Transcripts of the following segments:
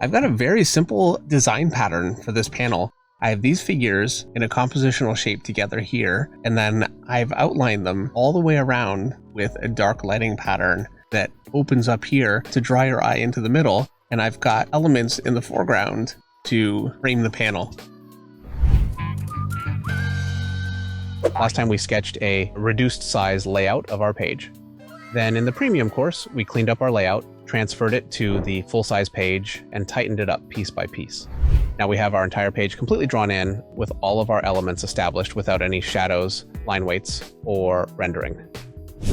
I've got a very simple design pattern for this panel. I have these figures in a compositional shape together here, and then I've outlined them all the way around with a dark lighting pattern that opens up here to draw your eye into the middle, and I've got elements in the foreground to frame the panel. Last time we sketched a reduced size layout of our page. Then in the premium course, we cleaned up our layout, transferred it to the full-size page, and tightened it up piece by piece. Now we have our entire page completely drawn in with all of our elements established without any shadows, line weights, or rendering.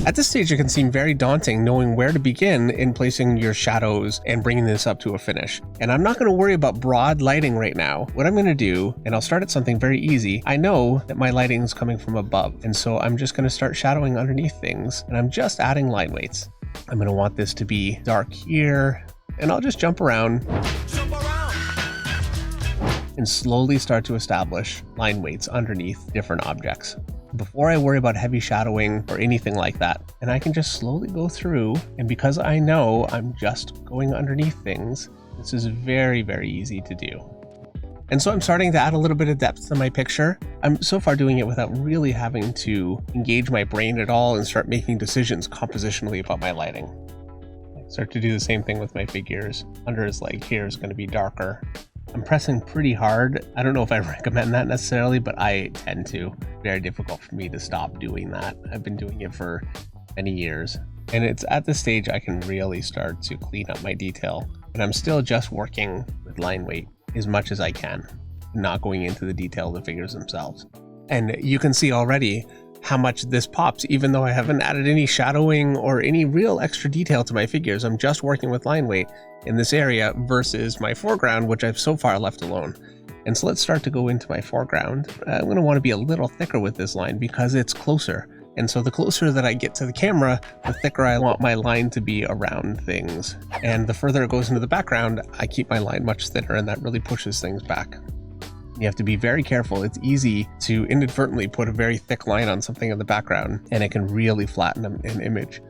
At this stage, it can seem very daunting knowing where to begin in placing your shadows and bringing this up to a finish. And I'm not going to worry about broad lighting right now. What I'm going to do, and I'll start at something very easy, I know that my lighting is coming from above, and so I'm just going to start shadowing underneath things, and I'm just adding line weights. I'm going to want this to be dark here, and I'll just jump around and slowly start to establish line weights underneath different objects before I worry about heavy shadowing or anything like that. And I can just slowly go through, and because I know I'm just going underneath things, this is very, very easy to do. And so I'm starting to add a little bit of depth to my picture. I'm so far doing it without really having to engage my brain at all and start making decisions compositionally about my lighting. I start to do the same thing with my figures. Under his leg here is going to be darker. I'm pressing pretty hard. I don't know if I recommend that necessarily, but I tend to. Very difficult for me to stop doing that. I've been doing it for many years. And it's at this stage I can really start to clean up my detail. And I'm still just working with line weight as much as I can, not going into the detail of the figures themselves. And you can see already how much this pops, even though I haven't added any shadowing or any real extra detail to my figures. I'm just working with line weight in this area versus my foreground, which I've so far left alone. And so let's start to go into my foreground. I'm going to want to be a little thicker with this line because it's closer. And so the closer that I get to the camera, the thicker I want my line to be around things. And the further it goes into the background, I keep my line much thinner, and that really pushes things back. You have to be very careful. It's easy to inadvertently put a very thick line on something in the background, and it can really flatten an image.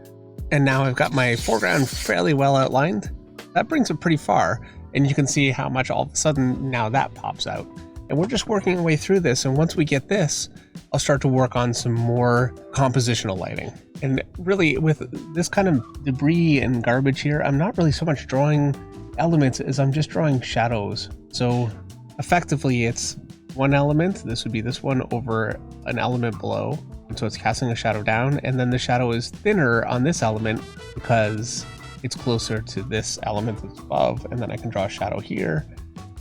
And now I've got my foreground fairly well outlined. That brings it pretty far, and you can see how much all of a sudden now that pops out. And we're just working our way through this, and once we get this, I'll start to work on some more compositional lighting. And really, with this kind of debris and garbage here, I'm not really so much drawing elements as I'm just drawing shadows. So effectively, it's one element. This would be this one over an element below. And so it's casting a shadow down, and then the shadow is thinner on this element because it's closer to this element that's above. And then I can draw a shadow here.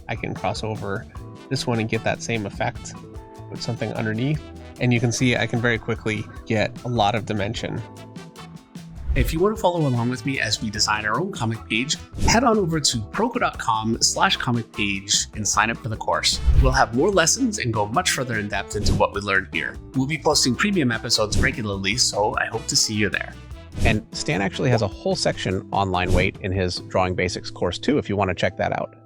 I can cross over this one and get that same effect with something underneath. And you can see I can very quickly get a lot of dimension. If you want to follow along with me as we design our own comic page, head on over to proko.com/comic page and sign up for the course. We'll have more lessons and go much further in depth into what we learned here. We'll be posting premium episodes regularly, so I hope to see you there. And Stan actually has a whole section on line weight in his Drawing Basics course too, if you want to check that out.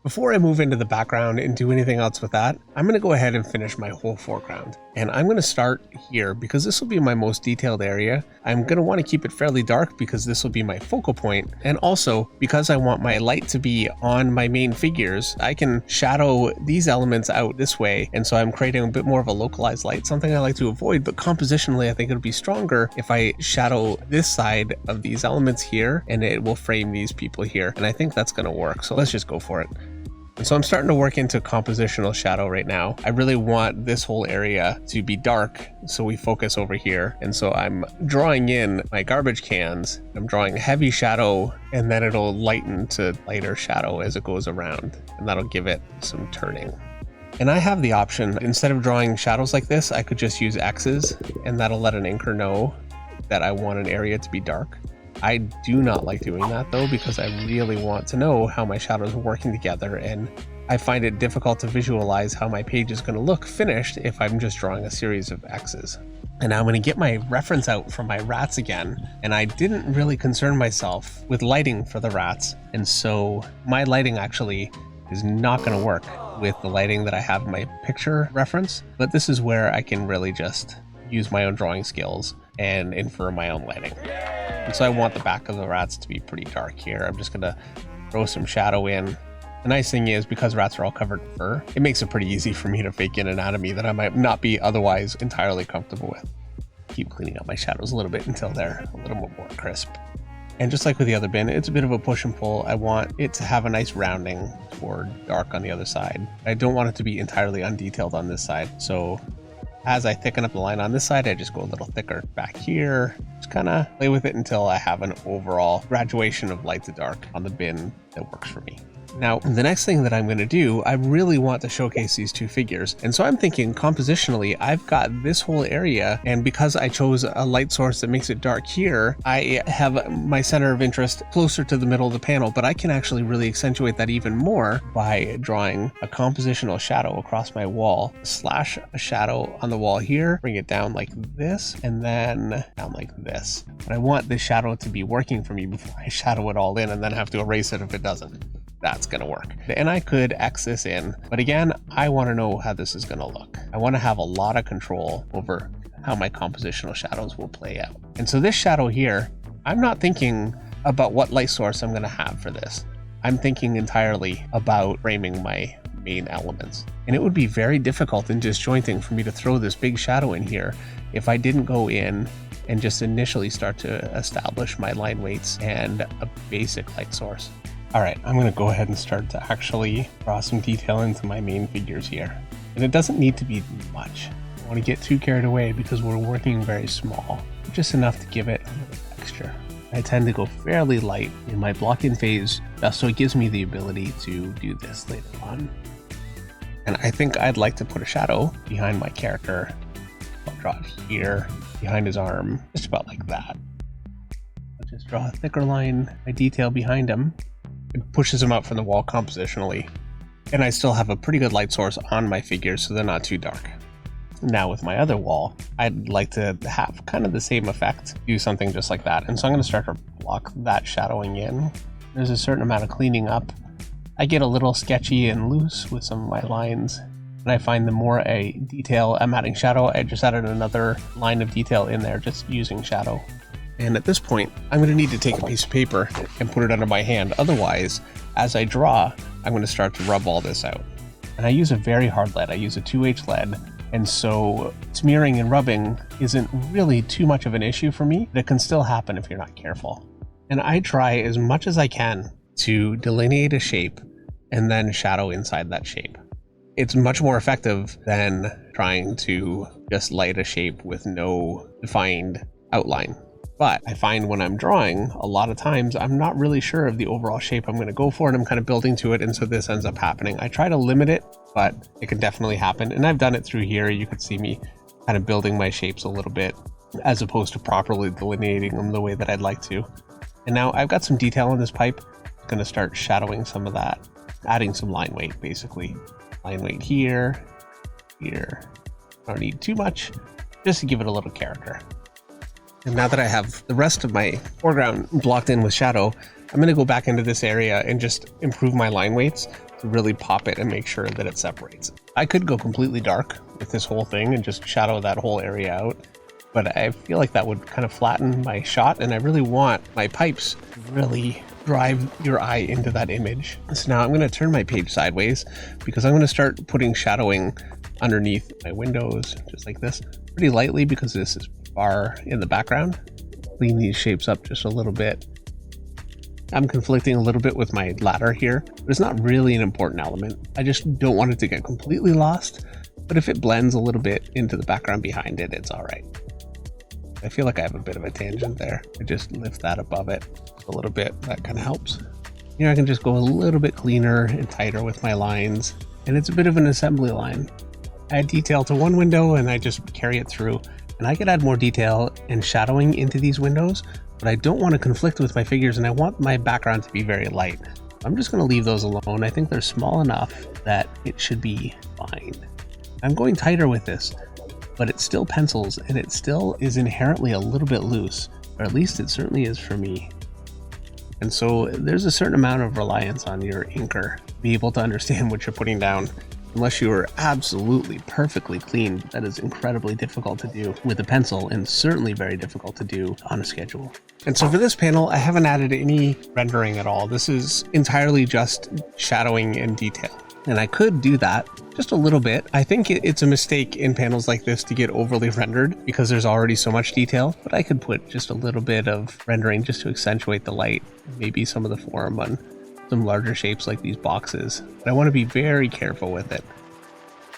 Before I move into the background and do anything else with that, I'm going to go ahead and finish my whole foreground. And I'm going to start here because this will be my most detailed area. I'm going to want to keep it fairly dark because this will be my focal point. And also because I want my light to be on my main figures, I can shadow these elements out this way. And so I'm creating a bit more of a localized light, something I like to avoid, but compositionally I think it'll be stronger if I shadow this side of these elements here, and it will frame these people here. And I think that's going to work. So let's just go for it. And so I'm starting to work into compositional shadow right now. I really want this whole area to be dark, so we focus over here. And so I'm drawing in my garbage cans. I'm drawing heavy shadow, and then it'll lighten to lighter shadow as it goes around, and that'll give it some turning. And I have the option, instead of drawing shadows like this, I could just use X's, and that'll let an inker know that I want an area to be dark. I do not like doing that though, because I really want to know how my shadows are working together, and I find it difficult to visualize how my page is going to look finished if I'm just drawing a series of X's. And now I'm going to get my reference out from my rats again, and I didn't really concern myself with lighting for the rats, and so my lighting actually is not going to work with the lighting that I have in my picture reference, but this is where I can really just use my own drawing skills and infer my own lighting. And so I want the back of the rats to be pretty dark here. I'm just going to throw some shadow in The nice thing is, because rats are all covered in fur, it makes it pretty easy for me to fake in anatomy that I might not be otherwise entirely comfortable with. Keep cleaning up my shadows a little bit until they're a little more crisp. And just like with the other bin, it's a bit of a push and pull. I want it to have a nice rounding or dark on the other side. I don't want it to be entirely undetailed on this side. So as I thicken up the line on this side, I just go a little thicker back here. Just kind of play with it until I have an overall graduation of light to dark on the bin that works for me. Now, the next thing that I'm going to do, I really want to showcase these two figures. And so I'm thinking compositionally, I've got this whole area, and because I chose a light source that makes it dark here, I have my center of interest closer to the middle of the panel, but I can actually really accentuate that even more by drawing a compositional shadow across my wall, slash a shadow on the wall here, bring it down like this, and then down like this. But I want this shadow to be working for me before I shadow it all in and then have to erase it if it doesn't. That's going to work. And I could X this in, but again, I want to know how this is going to look. I want to have a lot of control over how my compositional shadows will play out. And so this shadow here, I'm not thinking about what light source I'm going to have for this. I'm thinking entirely about framing my main elements. And it would be very difficult and disjointing for me to throw this big shadow in here if I didn't go in and just initially start to establish my line weights and a basic light source. All right, I'm gonna go ahead and start to actually draw some detail into my main figures here. And it doesn't need to be much. I don't wanna get too carried away because we're working very small, just enough to give it a little texture. I tend to go fairly light in my block-in phase, so it gives me the ability to do this later on. And I think I'd like to put a shadow behind my character. I'll draw it here, behind his arm, just about like that. I'll just draw a thicker line, my detail behind him. It pushes them out from the wall compositionally, and I still have a pretty good light source on my figures so they're not too dark. Now with my other wall, I'd like to have kind of the same effect, do something just like that. And so I'm going to start to block that shadowing in. There's a certain amount of cleaning up. I get a little sketchy and loose with some of my lines, and I find the more a detail I'm adding shadow, I just added another line of detail in there just using shadow. And at this point, I'm going to need to take a piece of paper and put it under my hand. Otherwise, as I draw, I'm going to start to rub all this out. And I use a very hard lead. I use a 2H lead. And so smearing and rubbing isn't really too much of an issue for me, but it can still happen if you're not careful. And I try as much as I can to delineate a shape and then shadow inside that shape. It's much more effective than trying to just light a shape with no defined outline. But I find when I'm drawing, a lot of times I'm not really sure of the overall shape I'm going to go for, and I'm kind of building to it, and so this ends up happening. I try to limit it, but it can definitely happen, and I've done it through here. You could see me kind of building my shapes a little bit, as opposed to properly delineating them the way that I'd like to. And now I've got some detail on this pipe. I'm going to start shadowing some of that, adding some line weight, basically. Line weight here, here. I don't need too much, just to give it a little character. And now that I have the rest of my foreground blocked in with shadow, I'm going to go back into this area and just improve my line weights to really pop it and make sure that it separates. I could go completely dark with this whole thing and just shadow that whole area out, but I feel like that would kind of flatten my shot, and I really want my pipes to really drive your eye into that image. So now I'm going to turn my page sideways because I'm going to start putting shadowing underneath my windows, just like this, pretty lightly because this is far in the background. Clean these shapes up just a little bit. I'm conflicting a little bit with my ladder here, but it's not really an important element. I just don't want it to get completely lost, but if it blends a little bit into the background behind it, it's all right. I feel like I have a bit of a tangent there. I just lift that above it a little bit. That kind of helps. Here I can just go a little bit cleaner and tighter with my lines, and it's a bit of an assembly line. I add detail to one window and I just carry it through. And I could add more detail and shadowing into these windows, but I don't want to conflict with my figures, and I want my background to be very light. I'm just going to leave those alone. I think they're small enough that it should be fine. I'm going tighter with this, but it still pencils, and it still is inherently a little bit loose, or at least it certainly is for me. And so there's a certain amount of reliance on your inker to be able to understand what you're putting down Unless you are absolutely perfectly clean, that is incredibly difficult to do with a pencil and certainly very difficult to do on a schedule. And so for this panel, I haven't added any rendering at all. This is entirely just shadowing and detail. And I could do that just a little bit. I think it's a mistake in panels like this to get overly rendered because there's already so much detail, but I could put just a little bit of rendering just to accentuate the light, maybe some of the form on some larger shapes like these boxes. But I want to be very careful with it.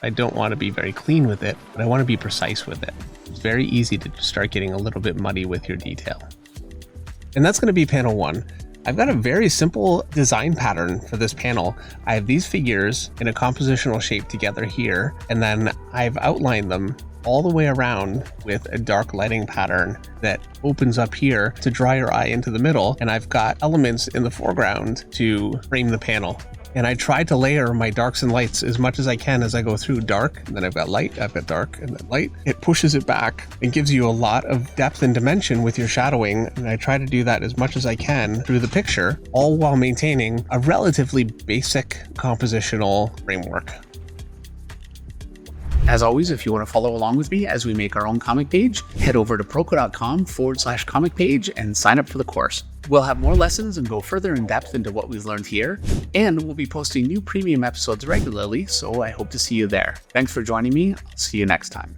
I don't want to be very clean with it, but I want to be precise with it. It's very easy to just start getting a little bit muddy with your detail. And that's going to be panel 1. I've got a very simple design pattern for this panel. I have these figures in a compositional shape together here, and then I've outlined them all the way around with a dark lighting pattern that opens up here to draw your eye into the middle. And I've got elements in the foreground to frame the panel. And I try to layer my darks and lights as much as I can as I go through dark, and then I've got light, I've got dark, and then light. It pushes it back and gives you a lot of depth and dimension with your shadowing, and I try to do that as much as I can through the picture, all while maintaining a relatively basic compositional framework. As always, if you want to follow along with me as we make our own comic page, head over to proco.com/comic page and sign up for the course. We'll have more lessons and go further in depth into what we've learned here, and we'll be posting new premium episodes regularly, so I hope to see you there. Thanks for joining me. I'll see you next time.